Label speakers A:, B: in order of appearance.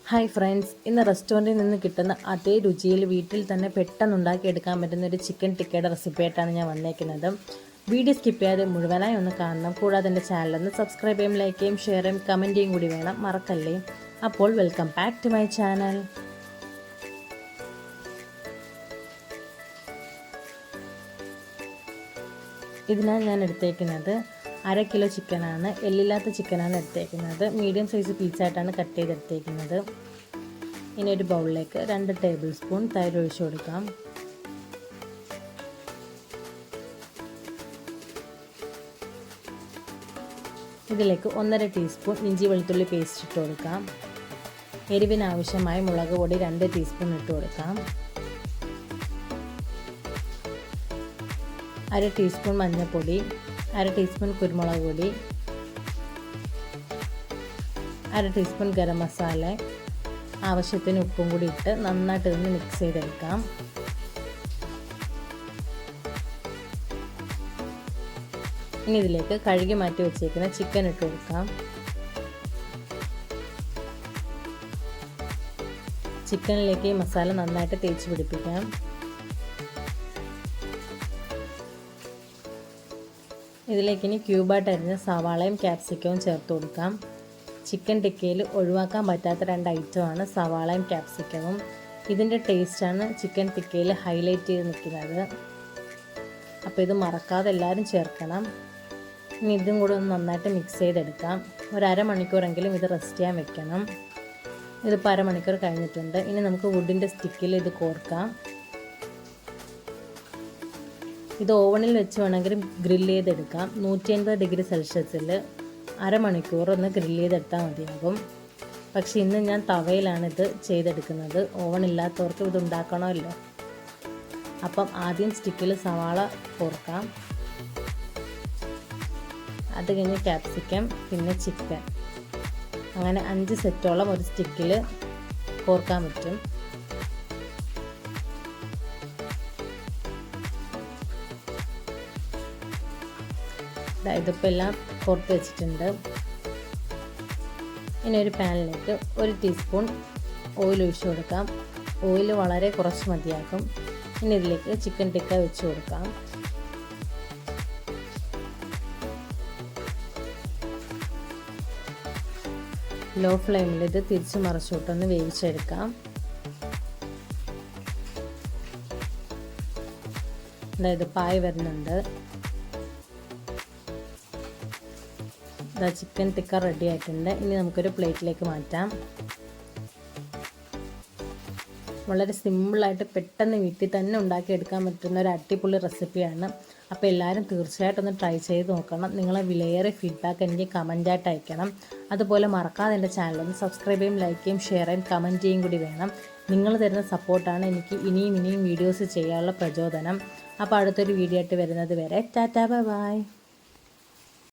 A: Hi friends, ഇന്ന് റെസ്റ്റോറൻറ്റിൽ നിന്ന് കിട്ടുന്ന അതേ രുചിയിൽ വീട്ടിൽ തന്നെ പെട്ടെന്ന് ഉണ്ടാക്കിയെടുക്കാൻ പറ്റുന്ന ഒരു ചിക്കൻ ടിക്കയുടെ റെസിപ്പി ആയിട്ടാണ് ഞാൻ വന്നേക്കുന്നത്. വീഡിയോ സ്കിപ്പ് ചെയ്യാതെ മുഴുവനായി ഒന്ന് കാണണം. കൂടാതെ എൻ്റെ ചാനലൊന്ന് സബ്സ്ക്രൈബ് ചെയ്യും, ലൈക്ക് ചെയ്യും, ഷെയർ ചെയ്യും, കമൻറ്റ് ചെയ്യും കൂടി വേണം, മറക്കല്ലേ. അപ്പോൾ welcome back to my channel. ഇതിനാണ് ഞാൻ എടുത്തേക്കുന്നത് 1/2 കിലോ ചിക്കനാണ്. എല്ലില്ലാത്ത ചിക്കനാണ് എടുത്തേക്കുന്നത്. മീഡിയം സൈസ് പീസായിട്ടാണ് കട്ട് ചെയ്തെടുത്തേക്കുന്നത്. ഇനി ഒരു ബൗളിലേക്ക് 2 ടേബിൾ സ്പൂൺ തൈര് ഒഴിച്ചു കൊടുക്കാം. ഇതിലേക്ക് 1/2 ടീസ്പൂൺ ഇഞ്ചി വെളുത്തുള്ളി പേസ്റ്റ് ഇട്ട് കൊടുക്കാം. എരിവിനാവശ്യമായ മുളക് പൊടി 2 ടീസ്പൂൺ ഇട്ട് കൊടുക്കാം. 1/2 ടീസ്പൂൺ മഞ്ഞൾപ്പൊടി, 1/2 ടീസ്പൂൺ കുരുമുളക് പൊടി, 1/2 ടീസ്പൂൺ ഗരം മസാല, ആവശ്യത്തിന് ഉപ്പും കൂടി ഇട്ട് നന്നായിട്ട് ഇതൊന്ന് മിക്സ് ചെയ്തെടുക്കാം. ഇനി ഇതിലേക്ക് കഴുകി മാറ്റി വെച്ചേക്കുന്ന ചിക്കൻ ഇട്ട് കൊടുക്കാം. ചിക്കനിലേക്ക് ഈ മസാല നന്നായിട്ട് തേച്ച് പിടിപ്പിക്കാം. ഇതിലേക്ക് ഇനി ക്യൂബായിട്ട് അരിഞ്ഞ സവാളയും ക്യാപ്സിക്കവും ചേർത്ത് കൊടുക്കാം. ചിക്കൻ ടിക്കയിൽ ഒഴിവാക്കാൻ പറ്റാത്ത 2 ഐറ്റമാണ് സവാളയും ക്യാപ്സിക്കവും. ഇതിൻ്റെ ടേസ്റ്റാണ് ചിക്കൻ ടിക്കയിൽ ഹൈലൈറ്റ് ചെയ്ത് നിൽക്കുന്നത്. അപ്പോൾ ഇത് മറക്കാതെ എല്ലാവരും ചേർക്കണം. ഇനി ഇതും കൂടെ ഒന്ന് നന്നായിട്ട് മിക്സ് ചെയ്തെടുക്കാം. ഒരു അരമണിക്കൂറെങ്കിലും ഇത് റെസ്റ്റ് ചെയ്യാൻ വെക്കണം. ഇതിപ്പോൾ അരമണിക്കൂർ കഴിഞ്ഞിട്ടുണ്ട്. ഇനി നമുക്ക് വുഡിൻ്റെ സ്റ്റിക്കിൽ ഇത് കോർക്കാം. ഇത് ഓവണിൽ വെച്ച് വേണമെങ്കിൽ ഗ്രില്ല് ചെയ്തെടുക്കാം. 180 ഡിഗ്രി സെൽഷ്യസിൽ അരമണിക്കൂർ ഒന്ന് ഗ്രില്ല് ചെയ്തെടുത്താൽ മതിയാകും. പക്ഷേ ഇന്ന് ഞാൻ തവയിലാണ് ഇത് ചെയ്തെടുക്കുന്നത്. ഓവണില്ലാത്തവർക്ക് ഇത് ഉണ്ടാക്കണമല്ലോ. അപ്പം ആദ്യം സ്റ്റിക്കിൽ സവാള കോർക്കാം. അത് കഴിഞ്ഞ് ക്യാപ്സിക്കം, പിന്നെ ചിക്കൻ, അങ്ങനെ 5 സെറ്റോളം ഒരു സ്റ്റിക്കിൽ കോർക്കാൻ പറ്റും. ഇതിപ്പോൾ എല്ലാം കോർത്ത് വെച്ചിട്ടുണ്ട്. ഇനി ഒരു പാനിലേക്ക് 1 ടീസ്പൂൺ ഓയിൽ ഒഴിച്ചു കൊടുക്കാം. ഓയിൽ വളരെ കുറച്ച് മതിയാക്കും. ഇനി ഇതിലേക്ക് ചിക്കൻ ടിക്ക വെച്ച് കൊടുക്കാം. ലോ ഫ്ലെയിമിൽ ഇത് തിരിച്ച് മറിച്ചിട്ടൊന്ന് വേവിച്ചെടുക്കാം. അതായത് പായ് വരുന്നുണ്ട്. ചിക്കൻ ടിക്ക റെഡി ആയിട്ടുണ്ട്. ഇനി നമുക്കൊരു പ്ലേറ്റിലേക്ക് മാറ്റാം. വളരെ സിമ്പിളായിട്ട് പെട്ടെന്ന് വീട്ടിൽ തന്നെ ഉണ്ടാക്കിയെടുക്കാൻ പറ്റുന്ന ഒരു അടിപൊളി റെസിപ്പിയാണ്. അപ്പോൾ എല്ലാവരും തീർച്ചയായിട്ടും ഒന്ന് ട്രൈ ചെയ്ത് നോക്കണം. നിങ്ങളെ വിലയേറെ ഫീഡ്ബാക്ക് എനിക്ക് കമൻറ്റായിട്ട് അയക്കണം. അതുപോലെ മറക്കാതെ എൻ്റെ ചാനലൊന്ന് സബ്സ്ക്രൈബ് ചെയ്യും, ലൈക്ക് ചെയ്യും, ഷെയർ ചെയ്യും, കമൻറ്റ് ചെയ്യും കൂടി വേണം. നിങ്ങൾ തരുന്ന സപ്പോർട്ടാണ് എനിക്ക് ഇനിയും വീഡിയോസ് ചെയ്യാനുള്ള പ്രചോദനം. അപ്പോൾ അടുത്തൊരു വീഡിയോ ആയിട്ട് വരുന്നത് വരെ ടാറ്റാ ബൈ ബൈ.